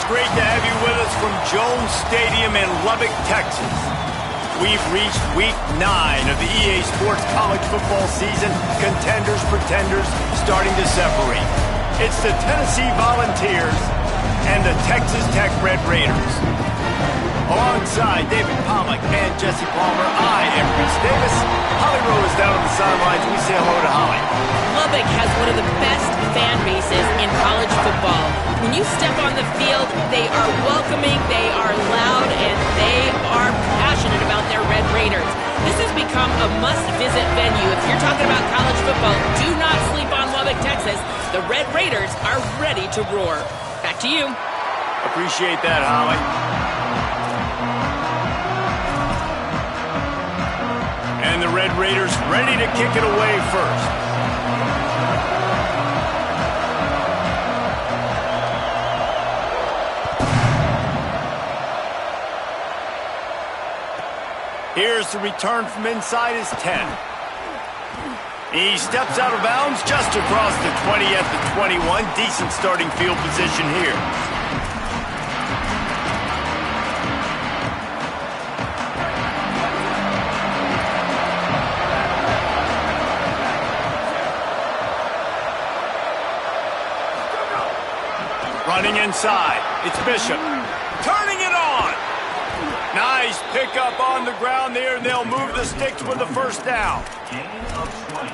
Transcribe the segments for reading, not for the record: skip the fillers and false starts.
great to have you with us from Jones Stadium in Lubbock, Texas. We've reached week 9 of the EA Sports college football season. Contenders, pretenders, starting to separate. It's the Tennessee Volunteers and the Texas Tech Red Raiders. Alongside David Pollack and Jesse Palmer, I am Reese Davis. Holly Rowe is down on the sidelines. We say hello to Holly. Lubbock has one of the best fan bases in college football. When you step on the field, they are welcoming, they are loud, and they are passionate about their Red Raiders. This has become a must-visit venue. If you're talking about college football, do not sleep on Lubbock, Texas. The Red Raiders are ready to roar. Back to you. Appreciate that, Holly. And the Red Raiders ready to kick it away first. Here's the return from inside his 10. He steps out of bounds just across the 20 at the 21. Decent starting field position here. Running inside, it's Bishop. Turning it on! Nice pickup on the ground there, and they'll move the sticks with the first down. Gain of 20.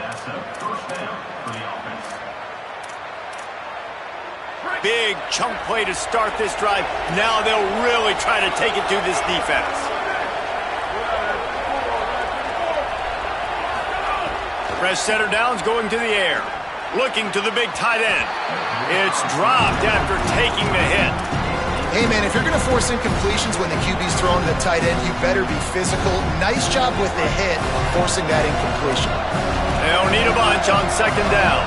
That's a first down for the offense. Big chunk play to start this drive. Now they'll really try to take it to this defense. Fresh center downs going to the air. Looking to the big tight end. It's dropped after taking the hit. Hey, man, if you're going to force incompletions when the QB's throwing to the tight end, you better be physical. Nice job with the hit on forcing that incompletion. They'll need a bunch on second down.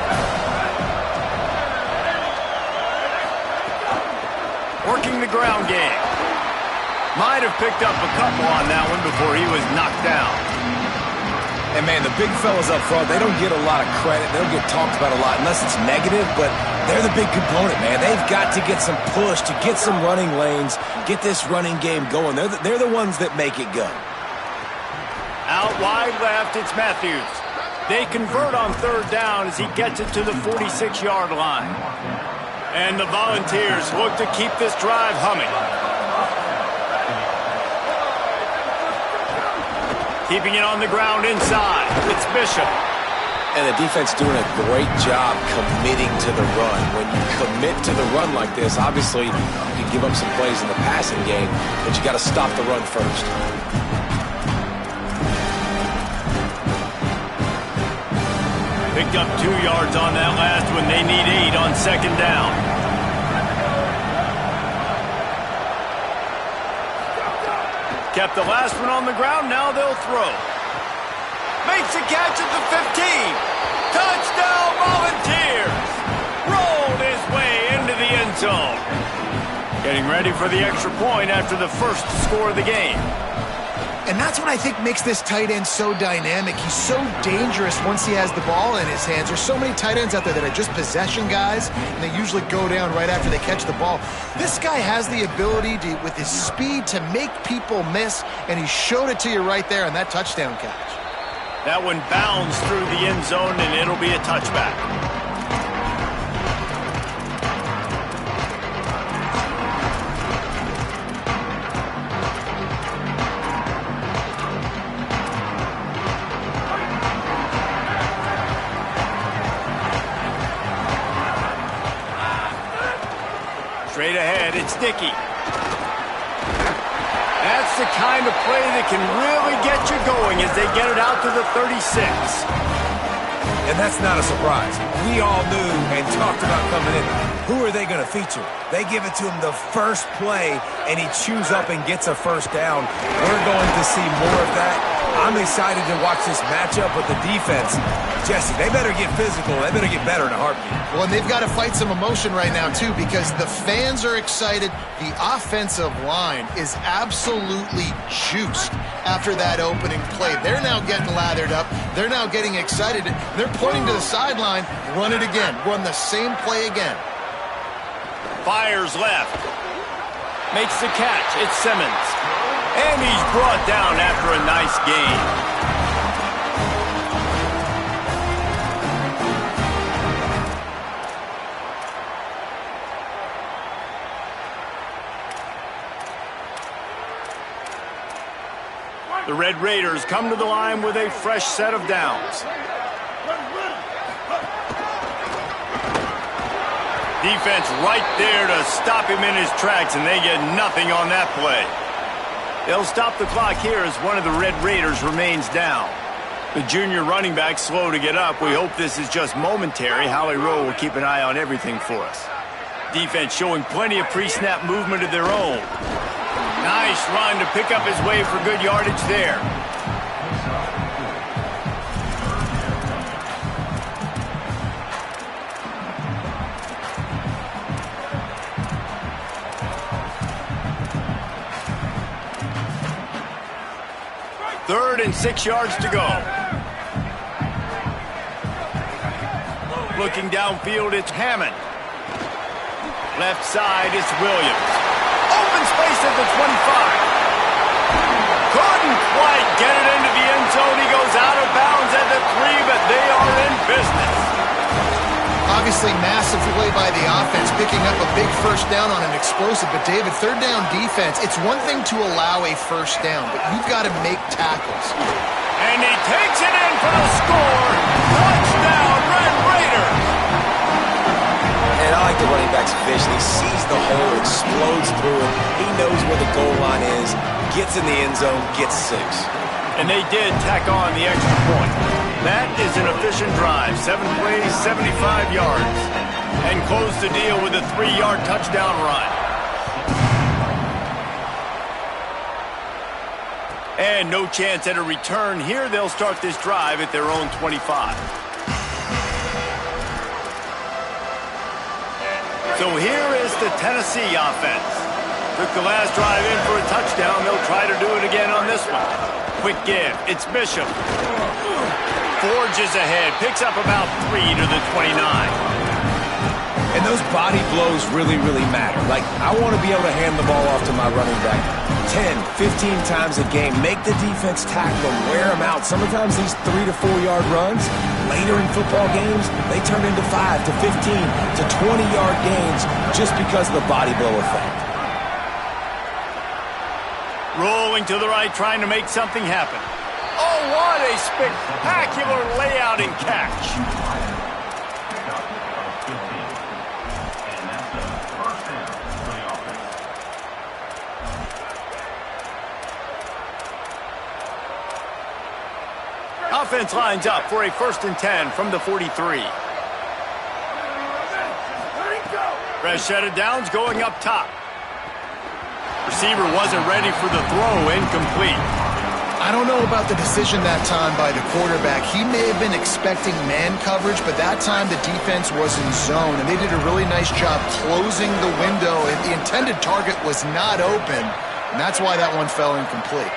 Working the ground game. Might have picked up a couple on that one before he was knocked down. And, man, the big fellas up front, they don't get a lot of credit. They don't get talked about a lot unless it's negative, but they're the big component, man. They've got to get some push, to get some running lanes, get this running game going. They're the ones that make it go. Out wide left, it's Matthews. They convert on third down as he gets it to the 46-yard line. And the Volunteers look to keep this drive humming. Keeping it on the ground inside. It's Bishop. And the defense doing a great job committing to the run. When you commit to the run like this, obviously you can give up some plays in the passing game, but you got to stop the run first. Picked up 2 yards on that last one. They need 8 on second down. Kept the last one on the ground, now they'll throw. Makes a catch at the 15. Touchdown, Volunteers! Rolled his way into the end zone. Getting ready for the extra point after the first score of the game. And that's what I think makes this tight end so dynamic. He's so dangerous once he has the ball in his hands. There's so many tight ends out there that are just possession guys, and they usually go down right after they catch the ball. This guy has the ability to, with his speed, to make people miss, and he showed it to you right there on that touchdown catch. That one bounds through the end zone, and it'll be a touchback. Straight ahead, it's Dickey. That's the kind of play that can really get you going as they get it out to the 36. And that's not a surprise. We all knew and talked about coming in. Who are they going to feature? They give it to him the first play, and he chews up and gets a first down. We're going to see more of that. I'm excited to watch this matchup with the defense. Jesse, they better get physical. They better get better in a heartbeat. Well, and they've got to fight some emotion right now, too, because the fans are excited. The offensive line is absolutely juiced after that opening play. They're now getting lathered up. They're now getting excited. They're pointing to the sideline. Run it again. Run the same play again. Fires left. Makes the catch. It's Simmons. And he's brought down after a nice gain. The Red Raiders come to the line with a fresh set of downs. Defense right there to stop him in his tracks, and they get nothing on that play. They'll stop the clock here as one of the Red Raiders remains down. The junior running back slow to get up. We hope this is just momentary. Howie Rowe will keep an eye on everything for us. Defense showing plenty of pre-snap movement of their own. Nice run to pick up his way for good yardage there. Third and 6 yards to go. Looking downfield, it's Hammond. Left side, it's Williams. Open space at the 25. Couldn't quite get it into the end zone. He goes out of bounds at the 3, but they are in business. Obviously, massive play by the offense, picking up a big first down on an explosive. But, David, third down defense, it's one thing to allow a first down, but you've got to make tackles. And he takes it in for the score. Touchdown, Red Raiders. And I like the running back's vision. He sees the hole, explodes through it. He knows where the goal line is, gets in the end zone, gets 6. And they did tack on the extra point. That is an efficient drive. 7 plays, 75 yards. And close the deal with a 3-yard touchdown run. And no chance at a return here. They'll start this drive at their own 25. So here is the Tennessee offense. Took the last drive in for a touchdown. They'll try to do it again on this one. Quick give. It's Bishop. Forges ahead. Picks up about 3 to the 29. And those body blows really, really matter. Like, I want to be able to hand the ball off to my running back 10, 15 times a game. Make the defense tackle them, wear them out. Sometimes these 3 to 4 yard runs, later in football games, they turn into 5 to 15 to 20 yard gains just because of the body blow effect. Rolling to the right, trying to make something happen. Oh, what a spectacular layout and catch. Offense lines up for a 1st and 10 from the 43. Fresh set of downs going up top. Receiver wasn't ready for the throw, incomplete. I don't know about the decision that time by the quarterback. He may have been expecting man coverage, but that time the defense was in zone, and they did a really nice job closing the window, and the intended target was not open, and that's why that one fell incomplete.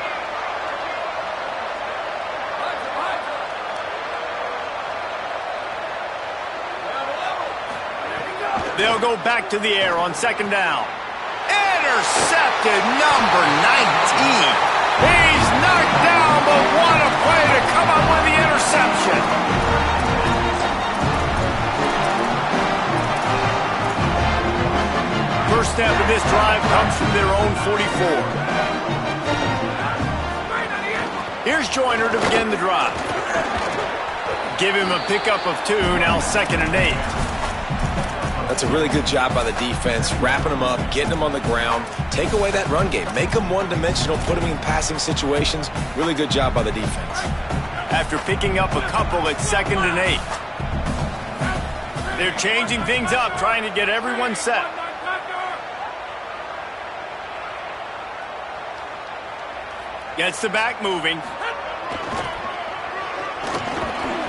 They'll go back to the air on 2nd down. Intercepted, number 19. He's knocked down, but what a play to come up with the interception. First snap of this drive comes from their own 44. Here's Joyner to begin the drive. Give him a pickup of 2, now 2nd and 8. That's a really good job by the defense, wrapping them up, getting them on the ground, take away that run game, make them one-dimensional, put them in passing situations. Really good job by the defense. After picking up a couple at 2nd and 8. They're changing things up, trying to get everyone set. Gets the back moving.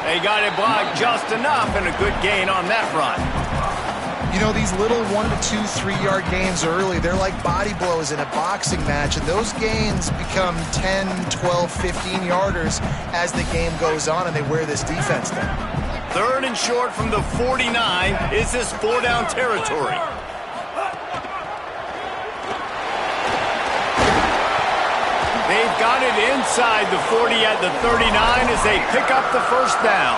They got it blocked just enough, and a good gain on that run. You know, these little 1 to 2, 3 yard gains early, they're like body blows in a boxing match, and those gains become 10, 12, 15 yarders as the game goes on, and they wear this defense down. 3rd and short from the 49. Is this 4-down territory? They've got it inside the 40 at the 39 as they pick up the first down.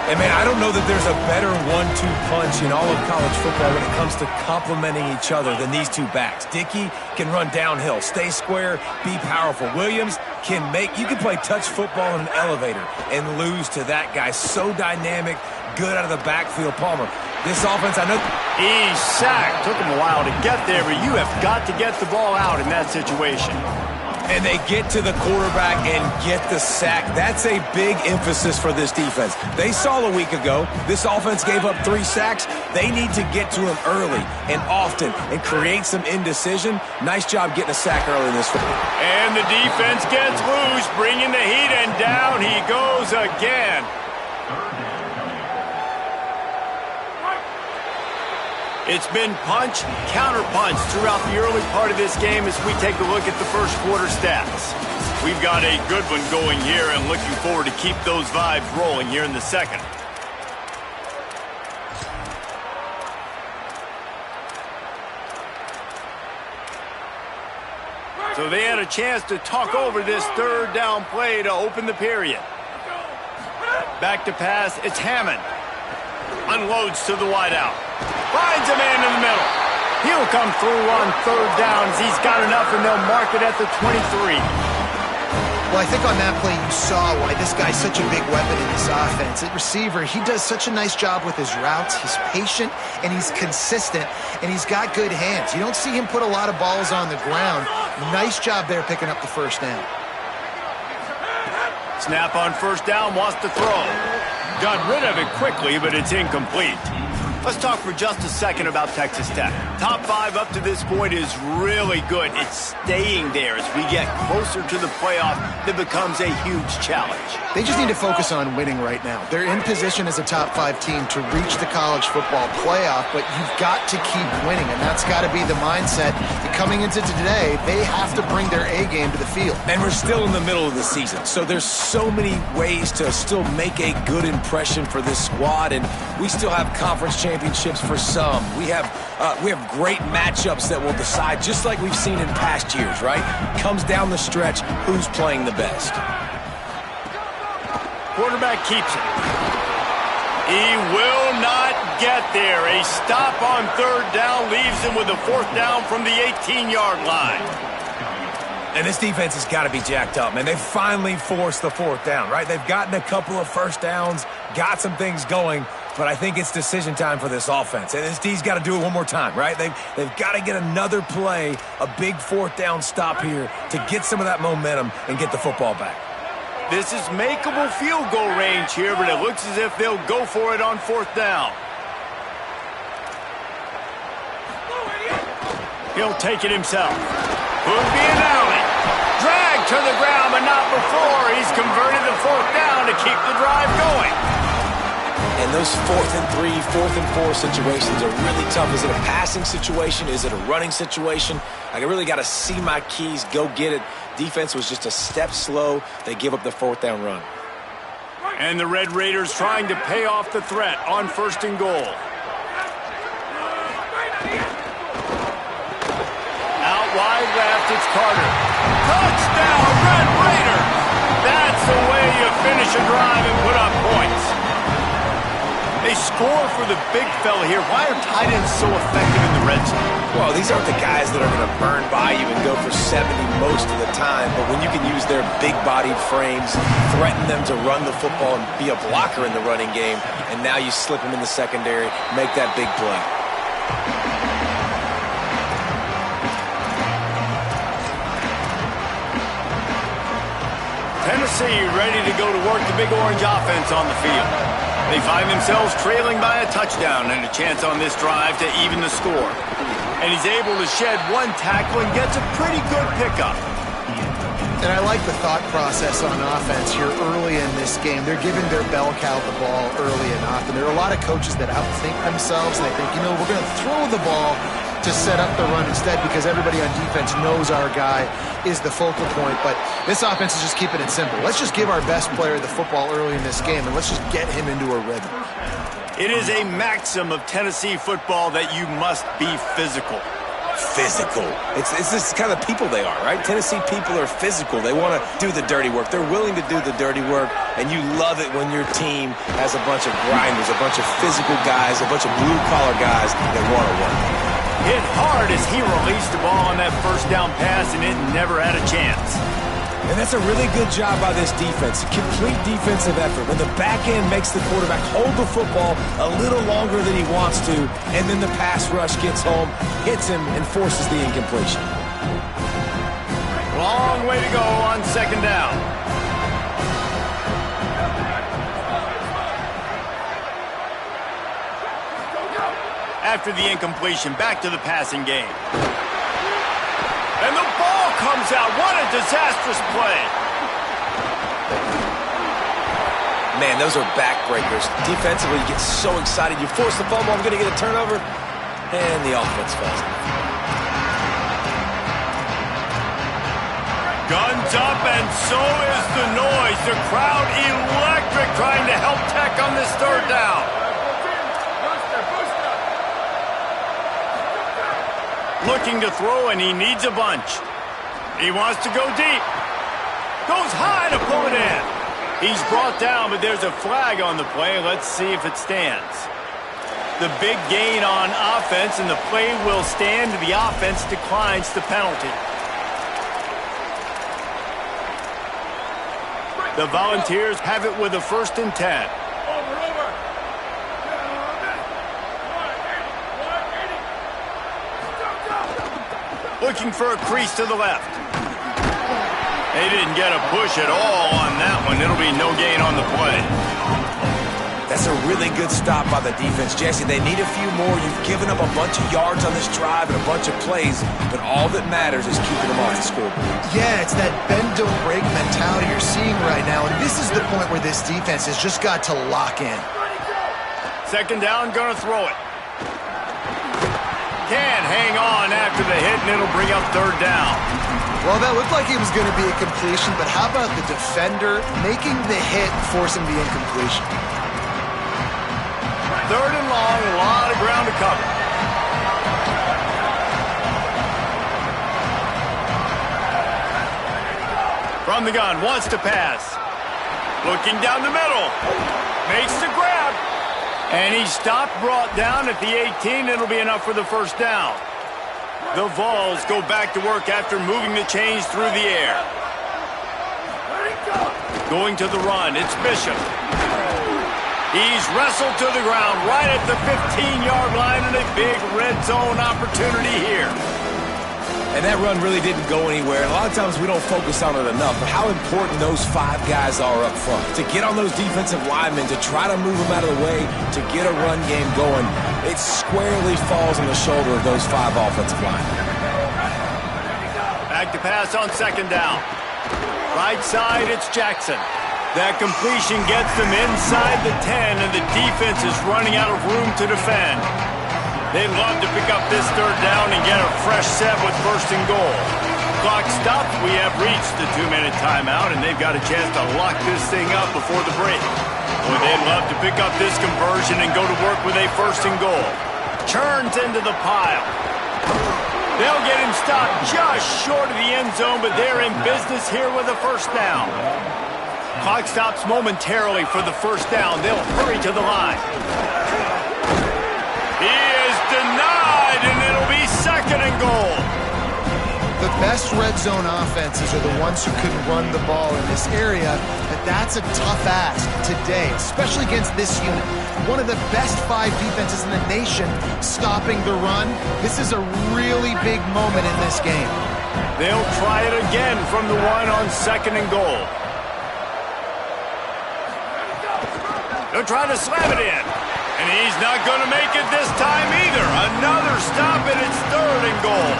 And, man, I don't know that there's a better 1-2 punch in all of college football when it comes to complementing each other than these two backs. Dickey can run downhill, stay square, be powerful. Williams can you can play touch football in an elevator and lose to that guy. So dynamic, good out of the backfield. Palmer, this offense, I know. He's sacked. Took him a while to get there, but you have got to get the ball out in that situation. And they get to the quarterback and get the sack. That's a big emphasis for this defense. They saw a week ago, this offense gave up 3 sacks. They need to get to him early and often and create some indecision. Nice job getting a sack early in this one. And the defense gets loose, bringing the heat, and down he goes again. It's been punch, counter-punch throughout the early part of this game as we take a look at the first quarter stats. We've got a good one going here and looking forward to keep those vibes rolling here in the second. So they had a chance to talk over this third down play to open the period. Back to pass, it's Hammond. Unloads to the wideout. Finds a man in the middle. He'll come through on third downs. He's got enough, and they'll mark it at the 23. Well, I think on that play you saw why this guy's such a big weapon in this offense. At receiver, he does such a nice job with his routes. He's patient, and he's consistent, and he's got good hands. You don't see him put a lot of balls on the ground. Nice job there picking up the first down. Snap on first down, wants to throw. Got rid of it quickly, but it's incomplete. Let's talk for just a second about Texas Tech. Top 5 up to this point is really good. It's staying there as we get closer to the playoff that becomes a huge challenge. They just need to focus on winning right now. They're in position as a top 5 team to reach the college football playoff, but you've got to keep winning, and that's got to be the mindset. And coming into today, they have to bring their A game to the field. And we're still in the middle of the season, so there's so many ways to still make a good impression for this squad, and we still have conference championships for some. We have great matchups that will decide, just like we've seen in past years, right? Comes down the stretch, who's playing the best. Quarterback keeps it. He will not get there. A stop on third down leaves him with a fourth down from the 18-yard line. And this defense has got to be jacked up, man. They finally forced the fourth down, right? They've gotten a couple of first downs, got some things going, but I think it's decision time for this offense. And this D's got to do it one more time, right? They've got to get another play, a big fourth down stop here to get some of that momentum and get the football back. This is makeable field goal range here, but it looks as if they'll go for it on fourth down. He'll take it himself. Could be an alley. Drag to the ground, but not before. He's converted the fourth down to keep the drive going. And those 4th and 3, 4th and 4 situations are really tough. Is it a passing situation? Is it a running situation? I really got to see my keys, go get it. Defense was just a step slow. They give up the fourth down run. And the Red Raiders trying to pay off the threat on first and goal. Out wide left, it's Carter. Touchdown, Red Raider! That's the way you finish a drive and put up points. They score for the big fella here. Why are tight ends so effective in the red zone? Well, these aren't the guys that are going to burn by you and go for 70 most of the time, but when you can use their big-bodied frames, threaten them to run the football and be a blocker in the running game, and now you slip them in the secondary, make that big play. Tennessee ready to go to work the Big Orange offense on the field. They find themselves trailing by a touchdown and a chance on this drive to even the score. And he's able to shed one tackle and gets a pretty good pickup. And I like the thought process on offense here early in this game. They're giving their bell cow the ball early and often. There are a lot of coaches that outthink themselves, and they think, you know, we're going to throw the ball to set up the run instead because everybody on defense knows our guy is the focal point. But this offense is just keeping it simple. Let's just give our best player the football early in this game, and let's just get him into a rhythm. It is a maxim of Tennessee football that you must be physical. physical. It's this kind of people they are, right? Tennessee people are physical. They want to do the dirty work. They're willing to do the dirty work, and you love it when your team has a bunch of grinders, a bunch of physical guys, a bunch of blue-collar guys that want to work. Hit hard as he released the ball on that first down pass, and it never had a chance. And that's a really good job by this defense. Complete defensive effort. When the back end makes the quarterback hold the football a little longer than he wants to, and then the pass rush gets home, hits him, and forces the incompletion. Long way to go on second down. After the incompletion, back to the passing game. And the ball comes out. What a disastrous play. Man, those are backbreakers. Defensively, you get so excited. You force the fumble, I'm going to get a turnover, and the offense falls. Guns up, and so is the noise. The crowd electric, trying to help Tech on this third down. Looking to throw, and he needs a bunch. He wants to go deep. Goes high to pull it in. He's brought down, but there's a flag on the play. Let's see if it stands. The big gain on offense, and the play will stand. The offense declines the penalty. The Volunteers have it with a 1st and 10. Looking for a crease to the left. They didn't get a push at all on that one. It'll be no gain on the play. That's a really good stop by the defense, Jesse. They need a few more. You've given up a bunch of yards on this drive and a bunch of plays, but all that matters is keeping them off the scoreboard. Yeah, it's that bend, don't break mentality you're seeing right now, and this is the point where this defense has just got to lock in. Second down, gonna throw it. Can't hang on after the hit, and it'll bring up third down. Well, that looked like it was going to be a completion, but how about the defender making the hit, forcing the incompletion? Third and long, a lot of ground to cover. From the gun, wants to pass. Looking down the middle. Makes the grab. And he's stopped, brought down at the 18. It'll be enough for the first down. The Vols go back to work after moving the chains through the air. Going to the run, it's Bishop. He's wrestled to the ground right at the 15-yard line, and a big red zone opportunity here. And that run really didn't go anywhere. A lot of times we don't focus on it enough, but how important those 5 guys are up front. To get on those defensive linemen, to try to move them out of the way, to get a run game going, it squarely falls on the shoulder of those 5 offensive linemen. Back to pass on second down. Right side, it's Jackson. That completion gets them inside the 10, and the defense is running out of room to defend. They'd love to pick up this third down and get a fresh set with 1st and goal. Clock stopped. We have reached the 2-minute timeout, and they've got a chance to lock this thing up before the break. Boy, they'd love to pick up this conversion and go to work with a 1st and goal. Churns into the pile. They'll get him stopped just short of the end zone, but they're in business here with a 1st down. Clock stops momentarily for the 1st down. They'll hurry to the line. He is denied, and it'll be 2nd and goal. The best red zone offenses are the ones who can run the ball in this area, but that's a tough ask today, especially against this unit. One of the best 5 defenses in the nation stopping the run. This is a really big moment in this game. They'll try it again from the 1 on 2nd and goal. They'll try to slam it in. And he's not going to make it this time either. Another stop, and it's 3rd and goal.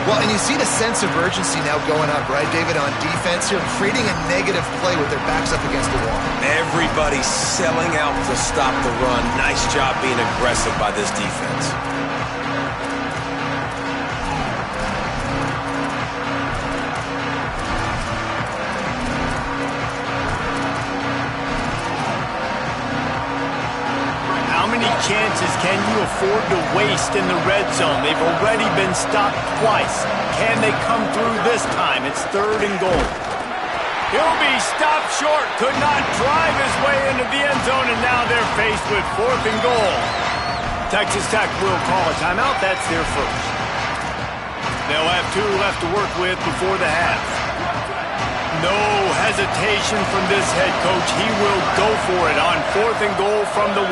Well, and you see the sense of urgency now going up, right, David, on defense here, creating a negative play with their backs up against the wall. Everybody's selling out to stop the run. Nice job being aggressive by this defense. How many chances can you afford to waste in the red zone. They've already been stopped twice. Can they come through this time? It's 3rd and goal. He'll be stopped short. Could not drive his way into the end zone, and now they're faced with 4th and goal. Texas Tech will call a timeout. That's their first. They'll have 2 left to work with before the half. No hesitation from this head coach. He will go for it on 4th and goal from the 1.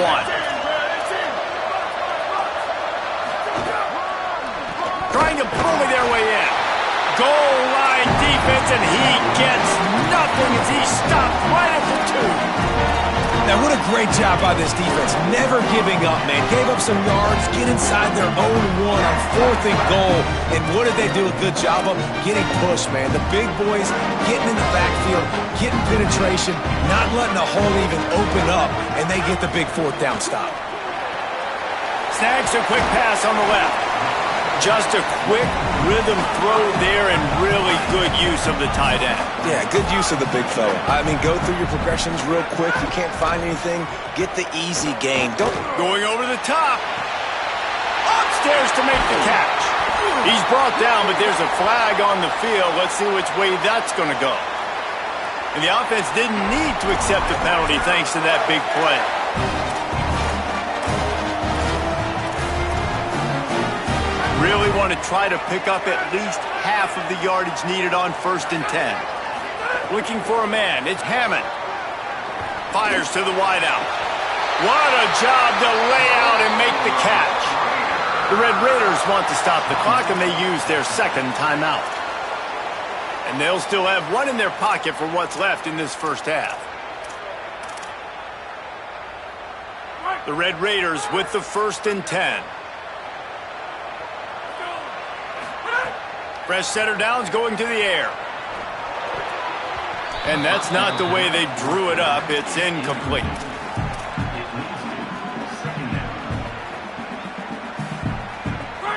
Trying to bully their way in. Goal line defense, and he gets nothing as he's stopped right at the 2. Now, what a great job by this defense. Never giving up, man. Gave up some yards, get inside their own 1 on 4th and goal. And what did they do a good job of? Getting pushed, man. The big boys getting in the backfield, getting penetration, not letting the hole even open up, and they get the big 4th down stop. Snags a quick pass on the left. Just a quick rhythm throw there and really good use of the tight end. Yeah, good use of the big fella. I mean, go through your progressions real quick. You can't find anything. Get the easy gain. Don't. Going over the top. Upstairs to make the catch. He's brought down, but there's a flag on the field. Let's see which way that's going to go. And the offense didn't need to accept the penalty thanks to that big play. Really want to try to pick up at least half of the yardage needed on 1st and 10. Looking for a man. It's Hammond. Fires to the wideout. What a job to lay out and make the catch. The Red Raiders want to stop the clock, and they use their 2nd timeout. And they'll still have 1 in their pocket for what's left in this first half. The Red Raiders with the 1st and 10. Fresh setter downs going to the air. And that's not the way they drew it up. It's incomplete.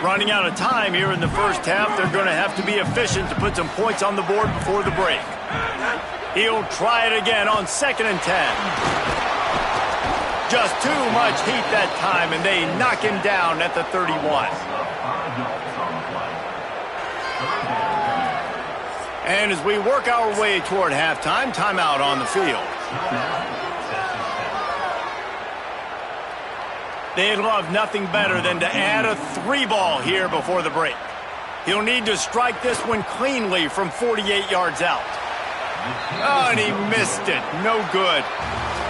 Running out of time here in the first half. They're going to have to be efficient to put some points on the board before the break. He'll try it again on 2nd and 10. Just too much heat that time, and they knock him down at the 31. And as we work our way toward halftime, timeout on the field. They'd love nothing better than to add a 3-ball here before the break. He'll need to strike this one cleanly from 48 yards out. Oh, and he missed it. No good.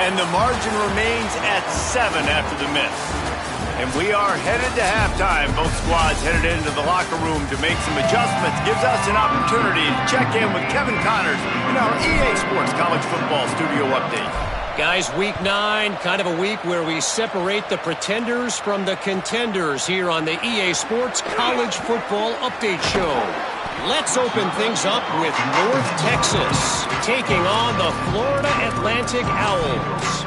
And the margin remains at 7 after the miss. And we are headed to halftime. Both squads headed into the locker room to make some adjustments. Gives us an opportunity to check in with Kevin Connors in our EA Sports College Football Studio Update. Guys, week 9, kind of a week where we separate the pretenders from the contenders here on the EA Sports College Football Update Show. Let's open things up with North Texas taking on the Florida Atlantic Owls.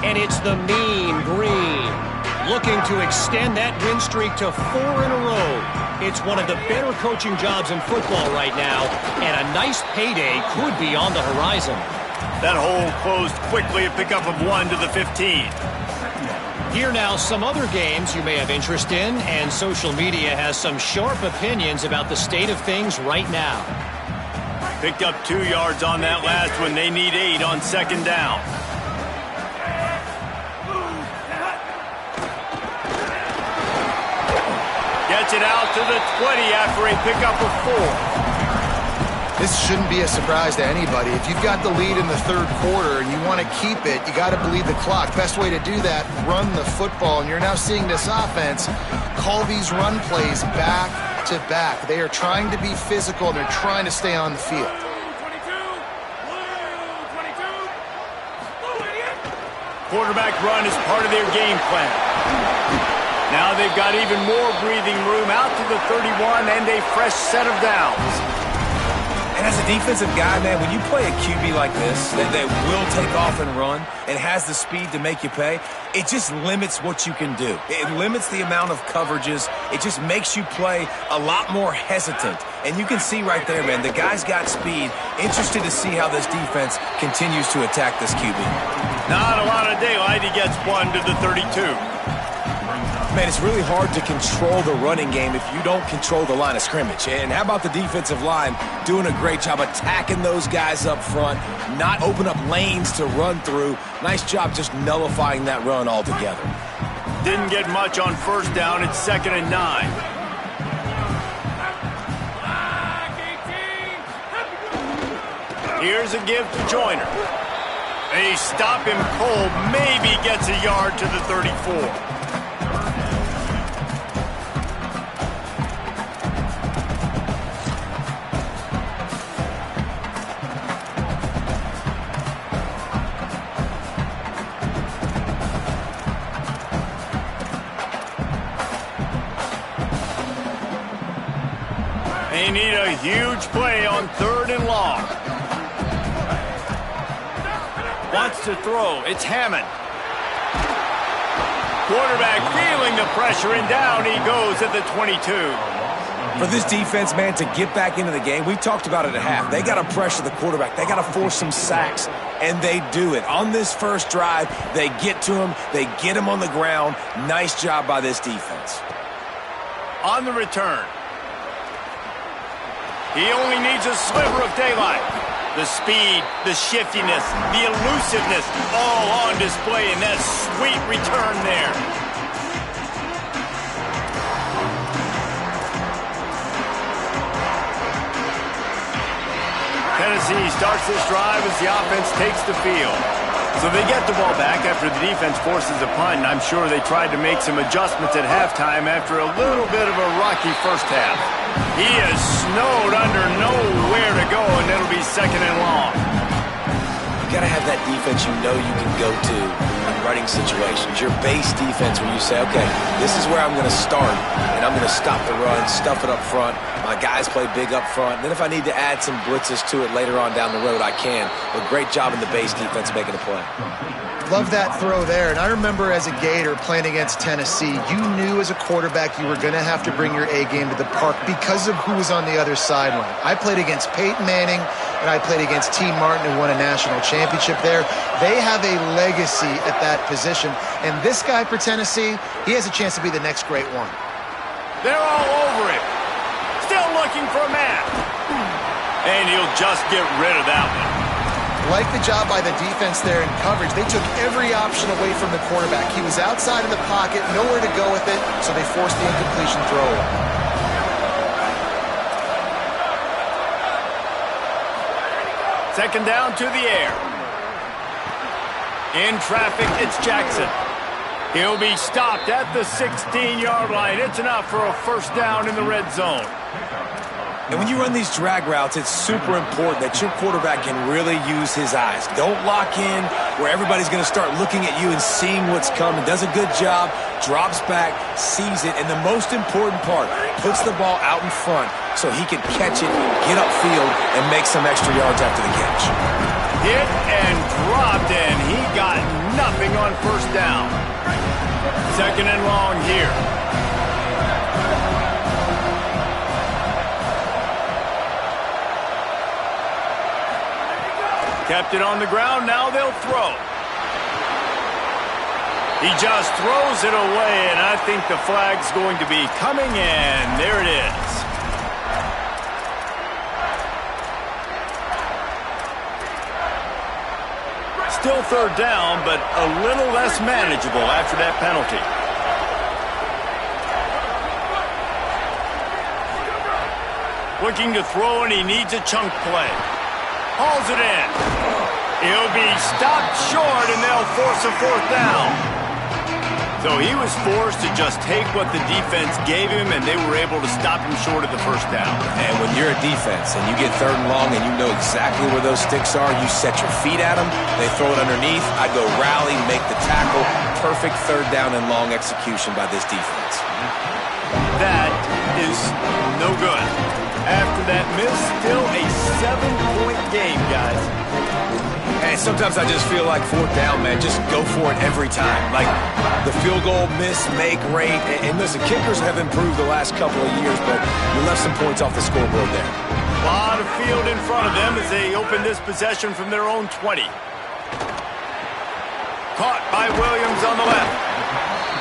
And it's the Mean Green, looking to extend that win streak to 4 in a row. It's one of the better coaching jobs in football right now, and a nice payday could be on the horizon. That hole closed quickly, a pickup of 1 to the 15. Here now, some other games you may have interest in, and social media has some sharp opinions about the state of things right now. Picked up 2 yards on that last one. They need 8 on 2nd down. Gets it out to the 20 after a pickup of 4. This shouldn't be a surprise to anybody. If you've got the lead in the 3rd quarter and you want to keep it, you got to bleed the clock. Best way to do that, run the football. And you're now seeing this offense call these run plays back to back. They are trying to be physical, and they're trying to stay on the field. Quarterback run is part of their game plan. Now they've got even more breathing room out to the 31 and a fresh set of downs. And as a defensive guy, man, when you play a QB like this that will take off and run and has the speed to make you pay, it just limits what you can do. It limits the amount of coverages. It just makes you play a lot more hesitant. And you can see right there, man, the guy's got speed. Interested to see how this defense continues to attack this QB. Not a lot of daylight. He gets 1 to the 32. Man, it's really hard to control the running game if you don't control the line of scrimmage. And how about the defensive line doing a great job attacking those guys up front, not open up lanes to run through. Nice job just nullifying that run altogether. Didn't get much on first down. It's 2nd and 9. Here's a give to Joyner. They stop him cold. Maybe gets a yard to the 34. They need a huge play on 3rd and long. Wants to throw. It's Hammond. Quarterback feeling the pressure, and down he goes at the 22. For this defense, man, to get back into the game, we talked about it at half. They got to pressure the quarterback. They got to force some sacks, and they do it. On this first drive, they get to him. They get him on the ground. Nice job by this defense. On the return. He only needs a sliver of daylight. The speed, the shiftiness, the elusiveness, all on display in that sweet return there. Tennessee starts this drive as the offense takes the field. So they get the ball back after the defense forces a punt, and I'm sure they tried to make some adjustments at halftime after a little bit of a rocky first half. He is snowed under, nowhere to go, and it'll be 2nd and long. You got to have that defense you know you can go to in running situations. Your base defense where you say, okay, this is where I'm going to start, and I'm going to stop the run, stuff it up front. My guys play big up front. Then if I need to add some blitzes to it later on down the road, I can. But great job in the base defense making a play. Love that throw there. And I remember as a Gator playing against Tennessee, you knew as a quarterback you were going to have to bring your A game to the park because of who was on the other sideline. I played against Peyton Manning, and I played against T. Martin, who won a national championship there. They have a legacy at that position. And this guy for Tennessee, he has a chance to be the next great one. They're all over him. Still looking for a man. And he'll just get rid of that one. Like the job by the defense there in coverage. They took every option away from the quarterback. He was outside of the pocket, nowhere to go with it, so they forced the incompletion throw. 2nd down to the air. In traffic, it's Jackson. He'll be stopped at the 16-yard line. It's enough for a first down in the red zone. And when you run these drag routes, it's super important that your quarterback can really use his eyes. Don't lock in where everybody's going to start looking at you and seeing what's coming. Does a good job, drops back, sees it, and the most important part, puts the ball out in front so he can catch it, get upfield, and make some extra yards after the catch. Hit and dropped, and he got nothing on first down. 2nd and long here. Kept it on the ground, now they'll throw. He just throws it away, and I think the flag's going to be coming in. There it is. Still 3rd down, but a little less manageable after that penalty. Looking to throw, and he needs a chunk play. Hauls it in. He'll be stopped short, and they'll force a 4th down. So he was forced to just take what the defense gave him, and they were able to stop him short of the first down. And when you're a defense and you get 3rd and long and you know exactly where those sticks are, you set your feet at them, they throw it underneath, I go rally, make the tackle. Perfect 3rd down and long execution by this defense. That is no good. After that miss, still a 7-point game, guys. And sometimes I just feel like 4th down, man. Just go for it every time. Like the field goal miss, make rate. And listen, kickers have improved the last couple of years, but you left some points off the scoreboard there. A lot of field in front of them as they open this possession from their own 20. Caught by Williams on the left.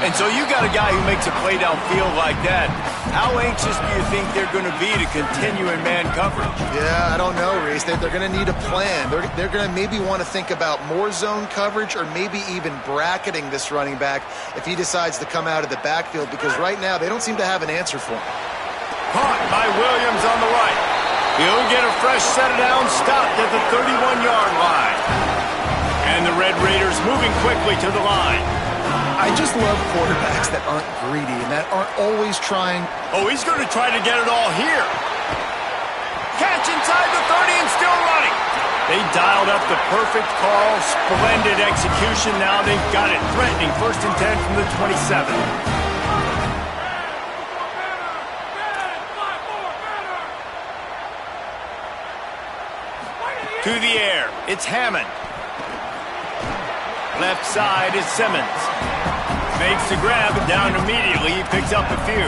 And so you got a guy who makes a play downfield like that. How anxious do you think they're going to be to continue in man coverage? Yeah, I don't know, Reese. They're going to need a plan. They're going to maybe want to think about more zone coverage or maybe even bracketing this running back if he decides to come out of the backfield, because right now they don't seem to have an answer for him. Caught by Williams on the right. He'll get a fresh set of down, stopped at the 31-yard line. And the Red Raiders moving quickly to the line. I just love quarterbacks that aren't greedy and that aren't always trying. Oh, he's going to try to get it all here. Catch inside the 30 and still running. They dialed up the perfect call. Splendid execution. Now they've got it. Threatening 1st and 10 from the 27. To the air. It's Hammond. Left side is Simmons. Makes the grab and down immediately. He picks up a few.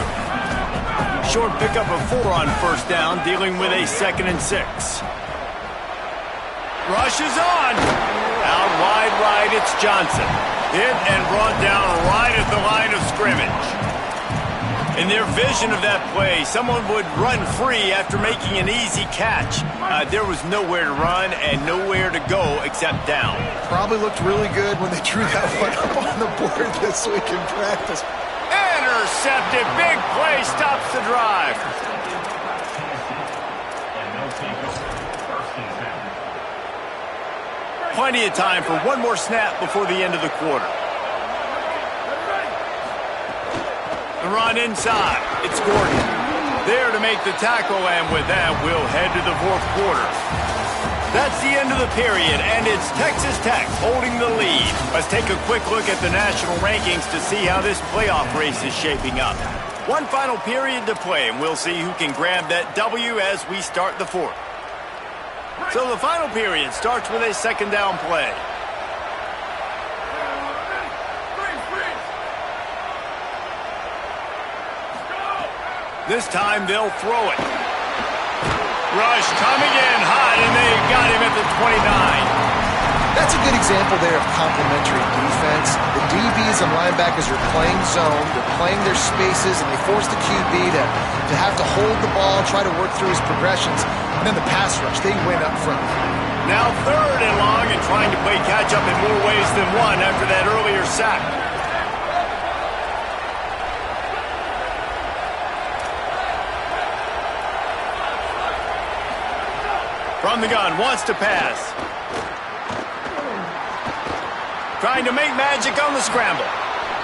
Short pickup of 4 on 1st down, dealing with a 2nd and 6. Rush is on. Out wide right, it's Johnson. Hit and brought down right at the line of scrimmage. In their vision of that play, someone would run free after making an easy catch. There was nowhere to run and nowhere to go except down. Probably looked really good when they drew that one up on the board this week in practice. Intercepted. Big play stops the drive. Plenty of time for one more snap before the end of the quarter. The run inside. It's Gordon. There to make the tackle, and with that, we'll head to the 4th quarter. That's the end of the period, and it's Texas Tech holding the lead. Let's take a quick look at the national rankings to see how this playoff race is shaping up. One final period to play, and we'll see who can grab that W as we start the 4th. So the final period starts with a 2nd down play. This time they'll throw it. Rush coming in hot, and they got him at the 29. That's a good example there of complementary defense. The DBs and linebackers are playing zone, they're playing their spaces, and they force the QB to have to hold the ball, try to work through his progressions, and then the pass rush, they win up front. Now 3rd and long, and trying to play catch-up in more ways than one after that earlier sack. From the gun, wants to pass. Trying to make magic on the scramble.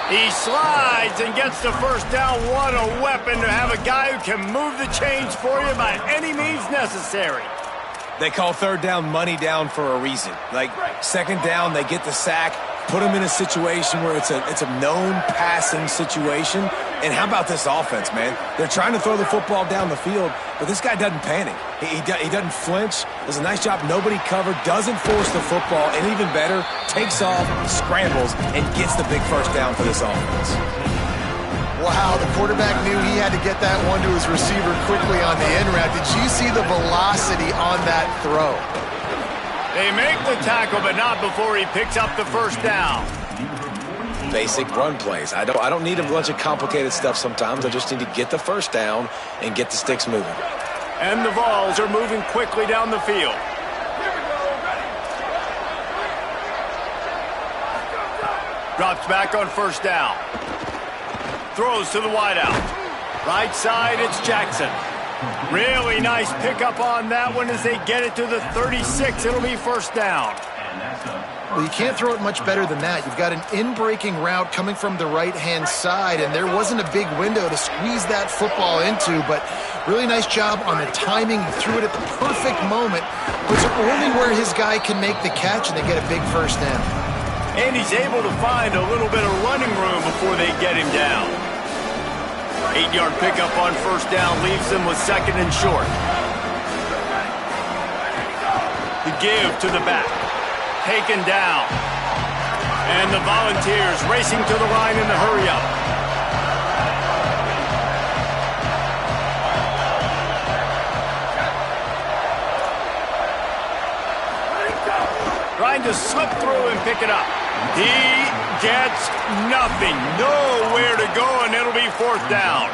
He slides and gets the 1st down. What a weapon to have a guy who can move the chains for you by any means necessary. They call 3rd down money down for a reason. Like 2nd down, they get the sack, put them in a situation where it's a known passing situation. And how about this offense, man? They're trying to throw the football down the field, but this guy doesn't panic. He doesn't flinch. Does a nice job. Nobody covered. Doesn't force the football. And even better, takes off, scrambles, and gets the big 1st down for this offense. Wow, the quarterback knew he had to get that one to his receiver quickly on the in route. Did you see the velocity on that throw? They make the tackle, but not before he picks up the 1st down. Basic run plays. I don't need a bunch of complicated stuff sometimes. I just need to get the 1st down and get the sticks moving. And the Vols are moving quickly down the field. Drops back on 1st down. Throws to the wideout. Right side, it's Jackson. Really nice pickup on that one as they get it to the 36. It'll be 1st down. Well, you can't throw it much better than that. You've got an in-breaking route coming from the right-hand side, and there wasn't a big window to squeeze that football into, but really nice job on the timing. He threw it at the perfect moment, puts it only where his guy can make the catch, and they get a big 1st down. And he's able to find a little bit of running room before they get him down. 8-yard pickup on 1st down leaves them with 2nd and short. The give to the back. Taken down. And the Volunteers racing to the line in the hurry-up. Trying to slip through and pick it up. He gets nothing. Nowhere to go, and it'll be 4th down.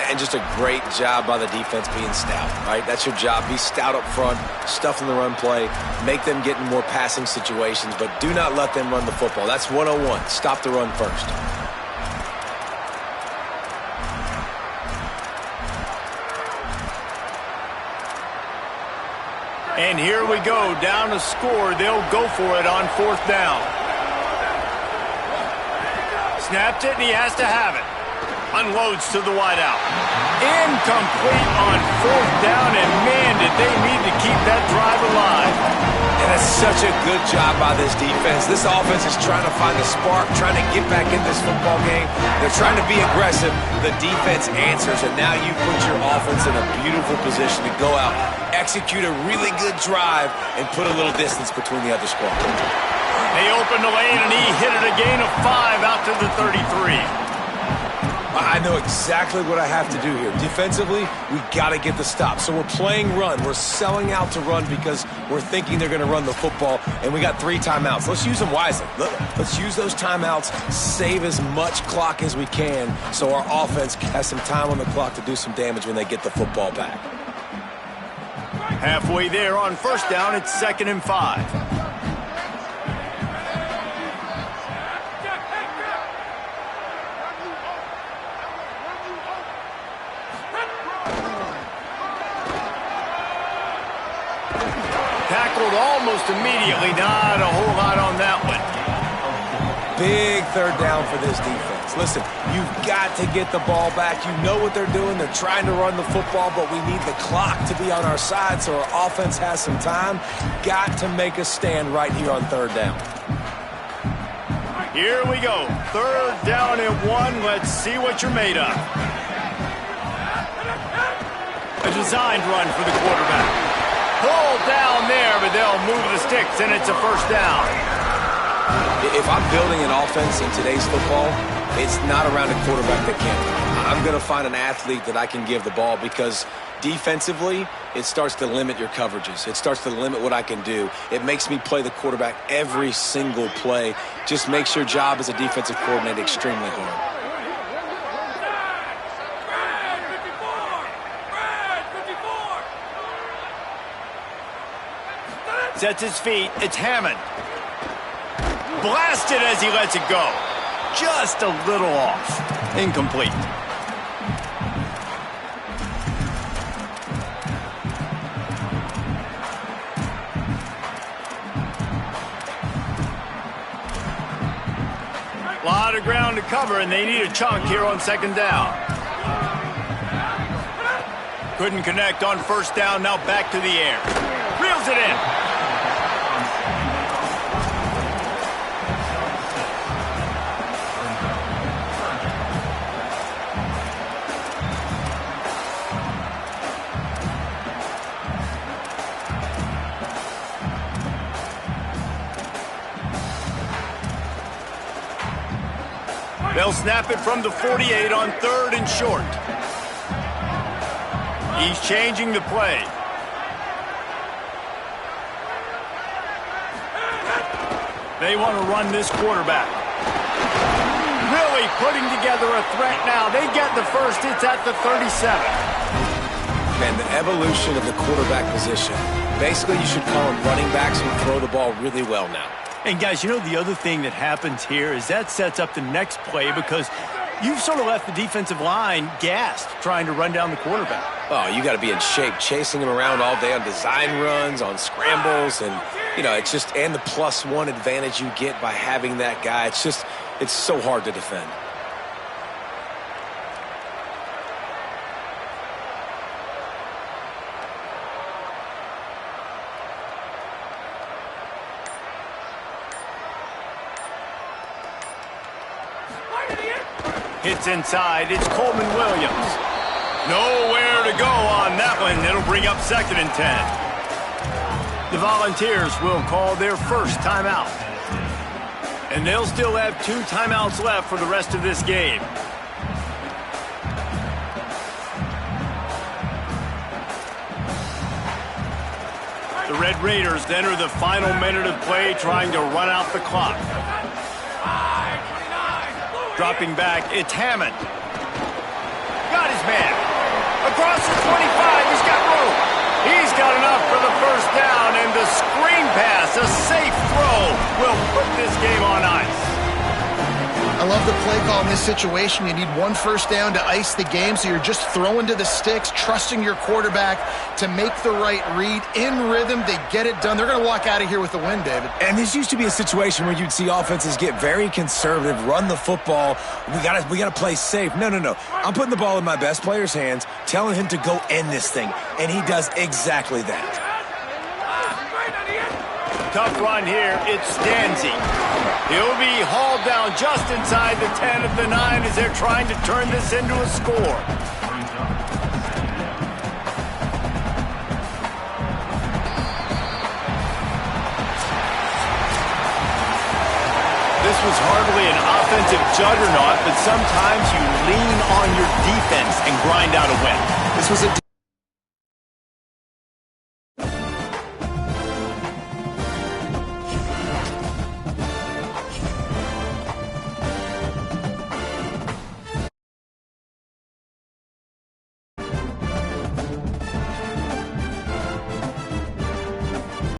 And just a great job by the defense being stout, right? That's your job. Be stout up front, stuff in the run play, make them get in more passing situations, but do not let them run the football. That's 101. Stop the run first. And here we go, down to score. They'll go for it on 4th down. Snapped it, and he has to have it. Unloads to the wideout. Incomplete on 4th down, and man, did they need to keep that drive alive. And it's such a good job by this defense. This offense is trying to find a spark, trying to get back in this football game. They're trying to be aggressive. The defense answers, and now you put your offense in a beautiful position to go out, execute a really good drive, and put a little distance between the other squad. They opened the lane, and he hit it a gain of 5 out to the 33. I know exactly what I have to do here. Defensively, we got to get the stop. So we're playing run. We're selling out to run because we're thinking they're going to run the football, and we got 3 timeouts. Let's use them wisely. Let's use those timeouts, save as much clock as we can so our offense has some time on the clock to do some damage when they get the football back. Halfway there on 1st down, it's 2nd and 5. Tackled almost immediately. Not a whole lot on that one. Big 3rd down for this defense. Listen, you've got to get the ball back. You know what they're doing. They're trying to run the football, but we need the clock to be on our side so our offense has some time. Got to make a stand right here on 3rd down. Here we go. 3rd down and 1. Let's see what you're made of. A designed run for the quarterback. Pulled down there, but they'll move the sticks, and it's a 1st down. If I'm building an offense in today's football, it's not around a quarterback that can't. I'm going to find an athlete that I can give the ball because defensively, it starts to limit your coverages. It starts to limit what I can do. It makes me play the quarterback every single play. Just makes your job as a defensive coordinator extremely hard. Sets his feet. It's Hammond. Blasted as he lets it go. Just a little off. Incomplete. A lot of ground to cover, and they need a chunk here on 2nd down. Couldn't connect on 1st down. Now back to the air. Reels it in. They'll snap it from the 48 on 3rd and short. He's changing the play. They want to run this quarterback. Really putting together a threat now. They get the 1st. It's at the 37. Man, the evolution of the quarterback position. Basically, you should call them running backs who throw the ball really well now. And guys, you know the other thing that happens here is that sets up the next play because you've sort of left the defensive line gassed trying to run down the quarterback. Oh, you got to be in shape, chasing him around all day on design runs, on scrambles, and, you know, it's just, and the +1 advantage you get by having that guy. It's just, it's so hard to defend. Hits inside. It's Coleman Williams. Nowhere to go on that one. It'll bring up 2nd and 10. The Volunteers will call their 1st timeout. And they'll still have 2 timeouts left for the rest of this game. The Red Raiders enter the final minute of play trying to run out the clock. Dropping back, it's Hammond. Got his man. Across the 25, he's got room. He's got enough for the first down, and the screen pass, a safe throw, will put this game on ice. I love the play call in this situation. You need one first down to ice the game, so you're just throwing to the sticks, trusting your quarterback to make the right read. In rhythm, they get it done. They're going to walk out of here with the win, David. And this used to be a situation where you'd see offenses get very conservative, run the football. We gotta play safe. No. I'm putting the ball in my best player's hands, telling him to go end this thing, and he does exactly that. Tough run here. It's Stanzi. He'll be hauled down just inside the 10 at the 9 as they're trying to turn this into a score. This was hardly an offensive juggernaut, but sometimes you lean on your defense and grind out a win. This was a